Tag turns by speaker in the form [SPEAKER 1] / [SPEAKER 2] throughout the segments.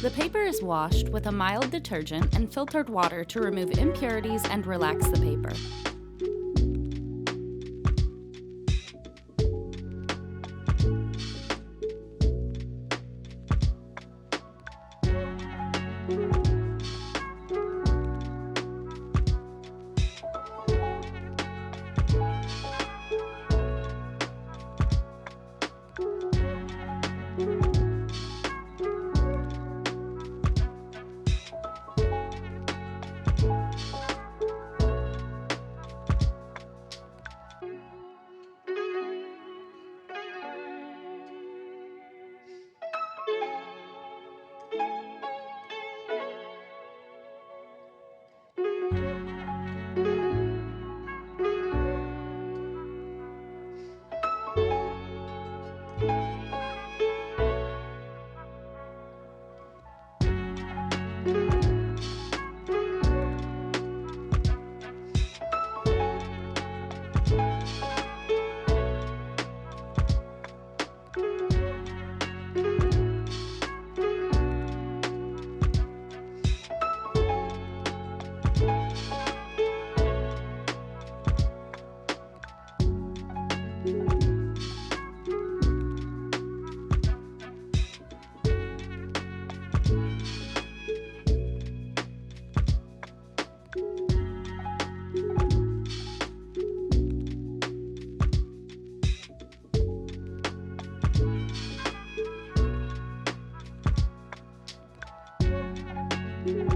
[SPEAKER 1] The paper is washed with a mild detergent and filtered water to remove impurities and relax the paper.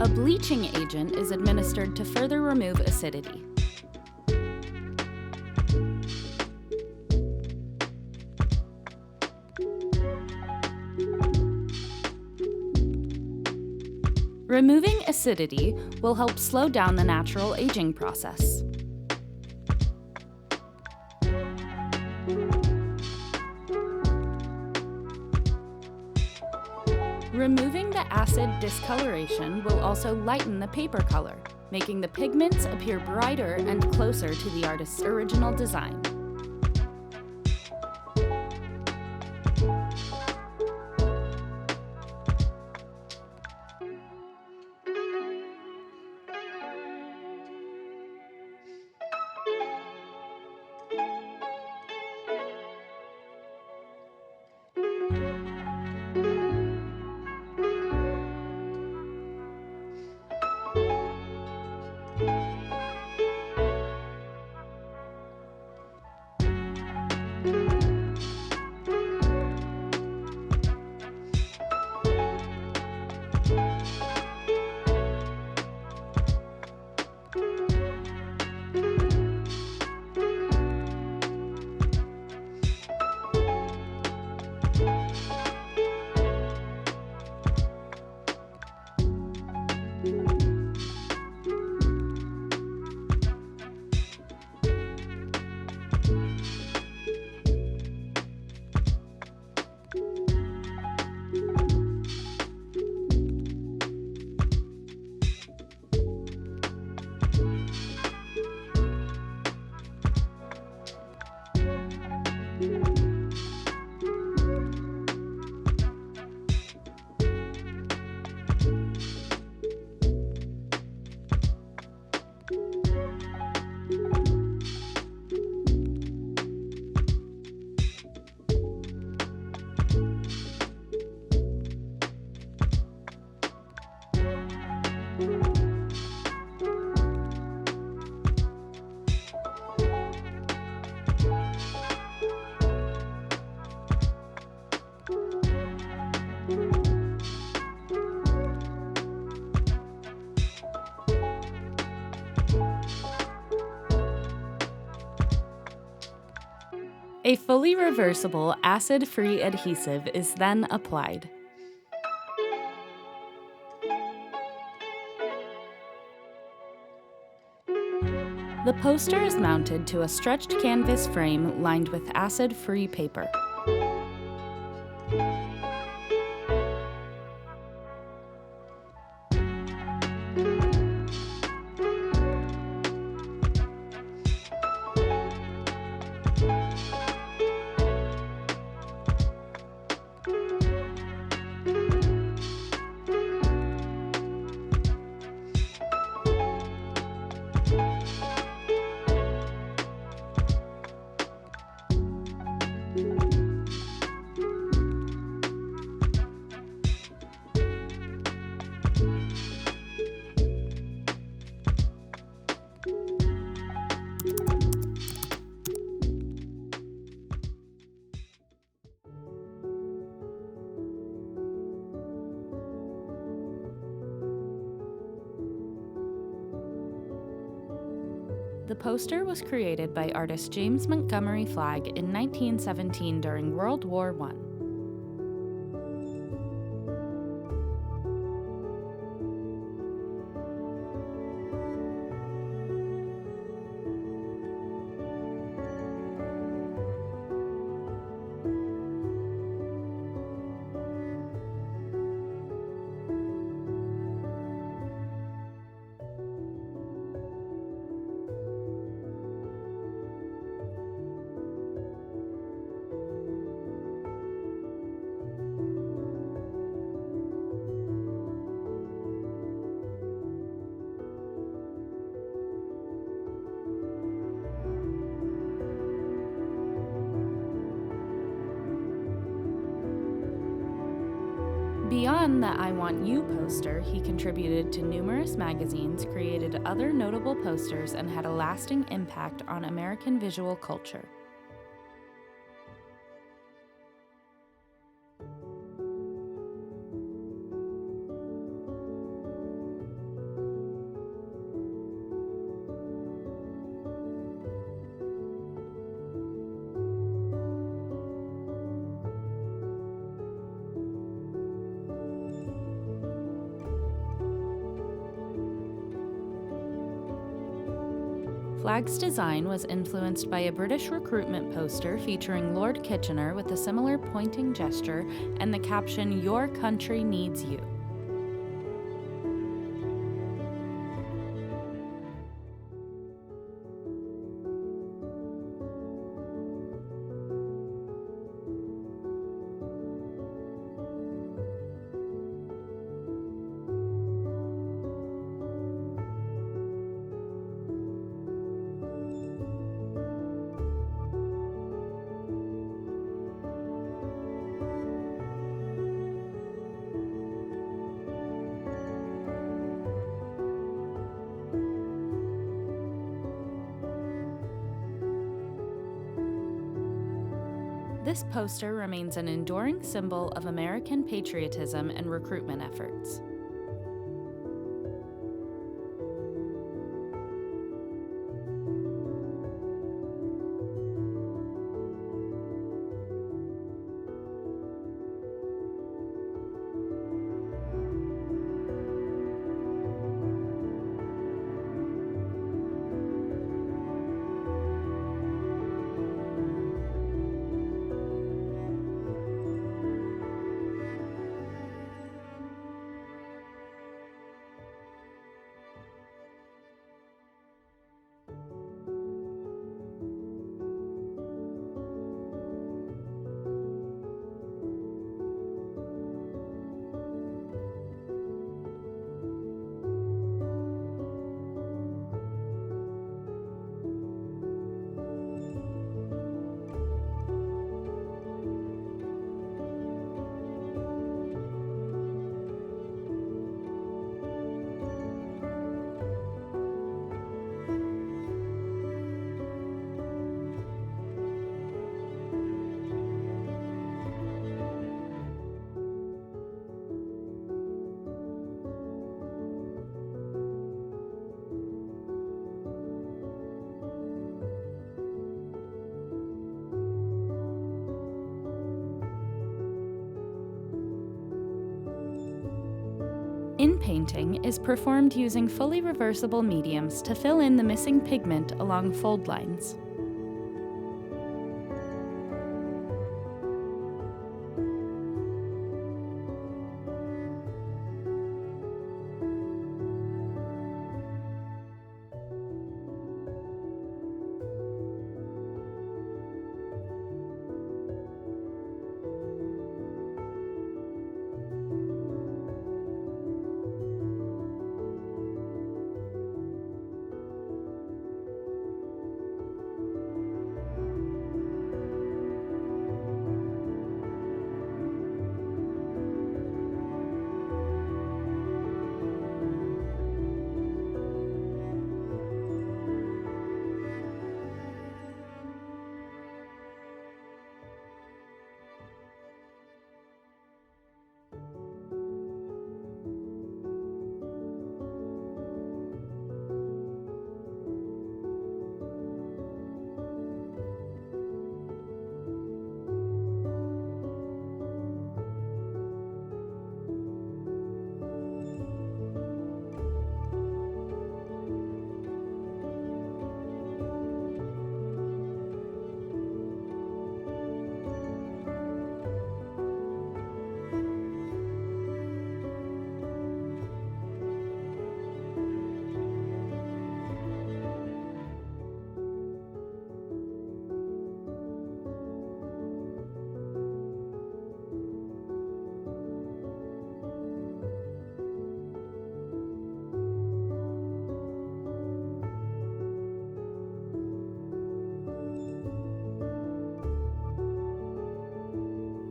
[SPEAKER 1] A bleaching agent is administered to further remove acidity. Removing acidity will help slow down the natural aging process. Removing the acid discoloration will also lighten the paper color, making the pigments appear brighter and closer to the artist's original design. A fully reversible acid-free adhesive is then applied. The poster is mounted to a stretched canvas frame lined with acid-free paper. The poster was created by artist James Montgomery Flagg in 1917 during World War I. Beyond the I Want You poster, he contributed to numerous magazines, created other notable posters, and had a lasting impact on American visual culture. Flagg's design was influenced by a British recruitment poster featuring Lord Kitchener with a similar pointing gesture and the caption, "Your country needs you." This poster remains an enduring symbol of American patriotism and recruitment efforts. Inpainting is performed using fully reversible mediums to fill in the missing pigment along fold lines.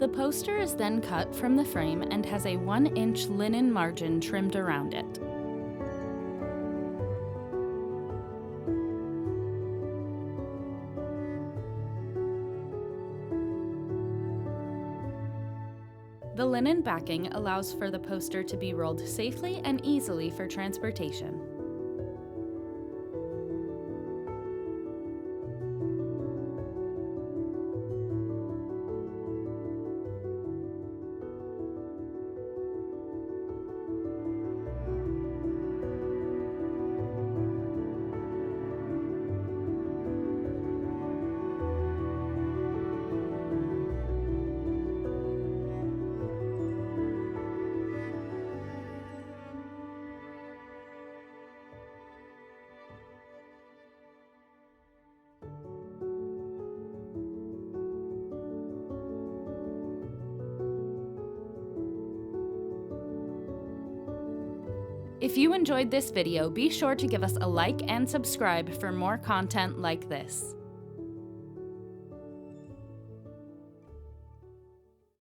[SPEAKER 1] The poster is then cut from the frame and has a 1-inch linen margin trimmed around it. The linen backing allows for the poster to be rolled safely and easily for transportation. If you enjoyed this video, be sure to give us a like and subscribe for more content like this.